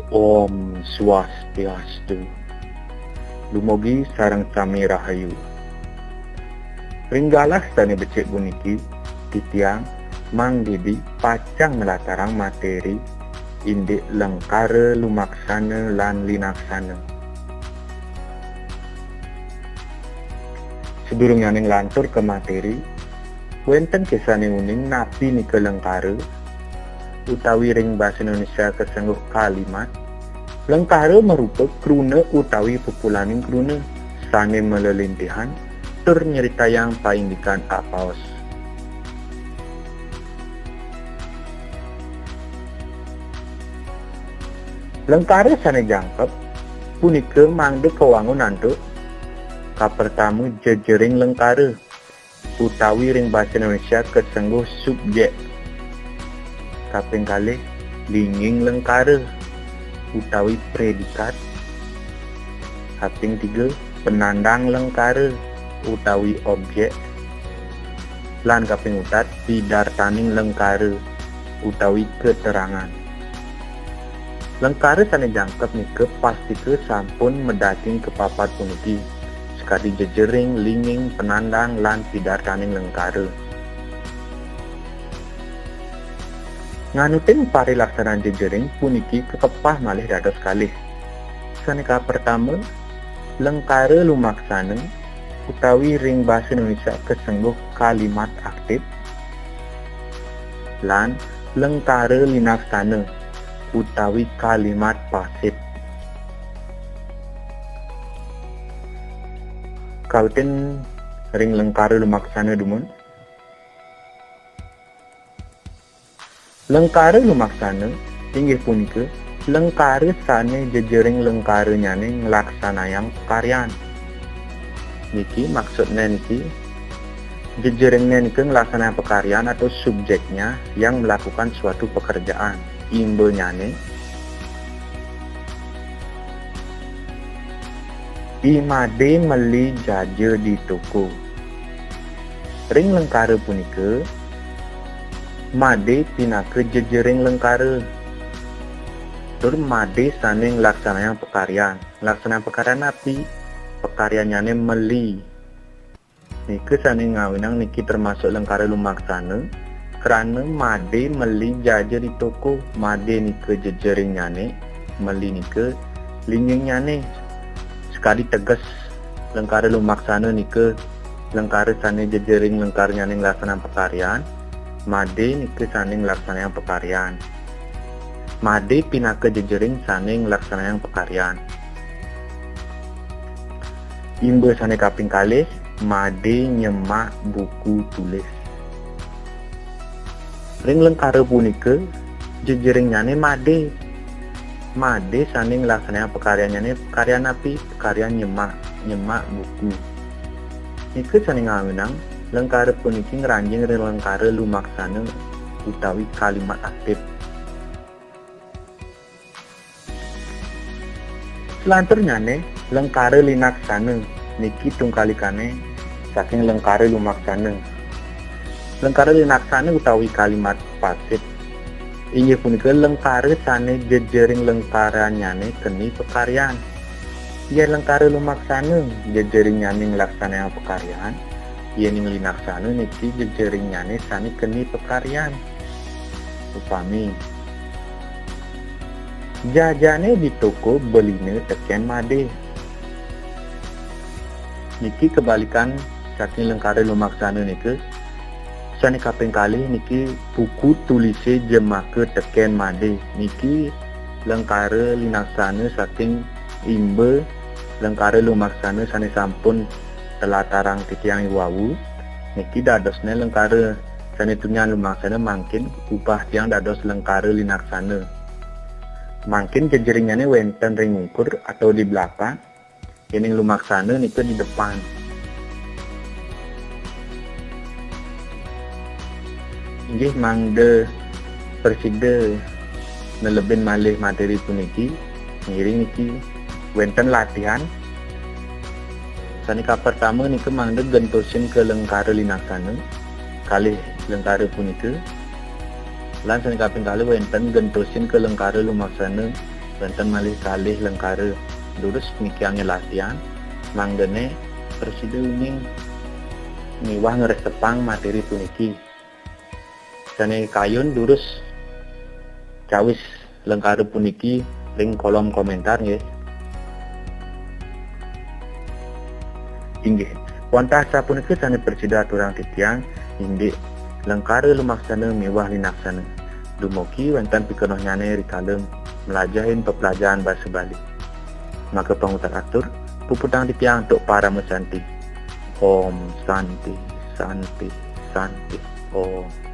Om Swastiastu. Dumugi sareng sami rahayu. Ringgalah sane becik puniki titiang Mang Didi pacang melatarang materi indik lengkare lumaksana lan linaksana. Sedurunge ning lantur ke materi, wonten kisane uning napi nika lengkare utawi ring basa Indonesia kesengguh kalimat. Lengkare merupa kruna utawi pepulaning kruna sane melelintihan tur nyeritayang paindikan apaos. Lengkare sane jangkep punika mangde kewangun antuk kapertamu jejering lengkare utawi ring basa Indonesia kesengguh subjek. Kaping kalih linging lengkare utawi predikat. Kaping 3 penandang lengkare utawi objek. Lan kaping 4 pidartaning lengkare utawi keterangan. Lengkare sane jangkep nika pastike sampun medating kepapat puniki sekadi jejering, linging, penandang lan pidartaning lengkare. Nganutin parilaksanaan jejering puniki kekepah malih dados kalih. Sanika pertama, lengkare lumaksana utawi ring basa Indonesia kesengguh kalimat aktif lan lengkare linaksana utawi kalimat pasif. Kauten ring lengkare lumaksana dumun. Lengkare lumaksana inggih punika lengkare sane jejering lengkare nyane nglaksanayang pakaryan. Niki maksudnya niki jejeringnya niki nglaksanayang pakaryan atau subjeknya yang melakukan suatu pekerjaan. Imbe nyane imade meli jaje di toko. Ring lengkare punika made pinake jejering lengkare. Tur made sane nglaksanayang pekaryan. Nglaksanayang pekaryan api? Pekaryannyane meli. Niki sane ngawinang niki termasuk lengkare lumaksana kerana made meli jaje di toko. Made nike jejering nyane, meli nike linging nyane. Sekali tegas lengkare lumaksana nike lengkare sane jejering lengkare nyane nglaksanayang pekaryan. Made nike sane nglaksanayang pekaryan. Made pinake jejering sane nglaksanayang pekaryan. Imbe sane kaping kalih made nyemak buku tulis. Ring lengkare punika jejering nyane made. Made sane nglaksanayang pekaryan nyane pekaryan api? Pekaryan nyemak buku. Nike sane ngawinang lengkare puniki ngranjing ring lengkare lumaksana utawi kalimat aktif. Selantur nyane lengkare linaksana niki tungkalikane saking lengkare lumaksana. Lengkare linaksana utawi kalimat pasif inggih punika lengkare sane jejering lengkare nyane keni pekaryan. Yen lengkare lumaksana jejering nyane nglaksanayang pekaryan, yen ing linaksana niki jejering nyane sane keni pekaryan. Upami jajane di toko beline teken made. Niki kebalikan saking lengkare lumaksana niki. Sane kaping kalih niki buku tulise jemake teken made. Niki lengkare linaksana saking imbe lengkare lumaksana sane sampun telatarang titiang wawu. Niki dadosne lengkare sane tunyan lumaksana mangkin ubah tiang dados lengkare linaksana. Mangkin jejeringannya wenten ring ukur atau di belakang. Yang lumaksana niki di depan. Inggih mangde persida nelebin malih materi puniki ngiring niki wenten latihan. Sanika pertama niki mangde gentosin ke lengkare linaksana kalih lengkare punika lan sanika kaping kalih wenten gentosin ke lengkare lumaksana Banten malih kalih lengkara lurus mikiange latihan mangdene presida uning miwah ngresepang materi puniki. Sane kayun lurus cawis lengkara puniki ring kolom komentar nggih. Inggih, wonten sapunika sane presida aturang titiang inggih lengkara lumaksana miwah linaksana. Dumugi wonten pikenohnyane rikalem melajahin pepelajaran bahasa Bali. Maka pengutar atur puputang titiang untuk para mesanti. Om Santi Santi Santi Om.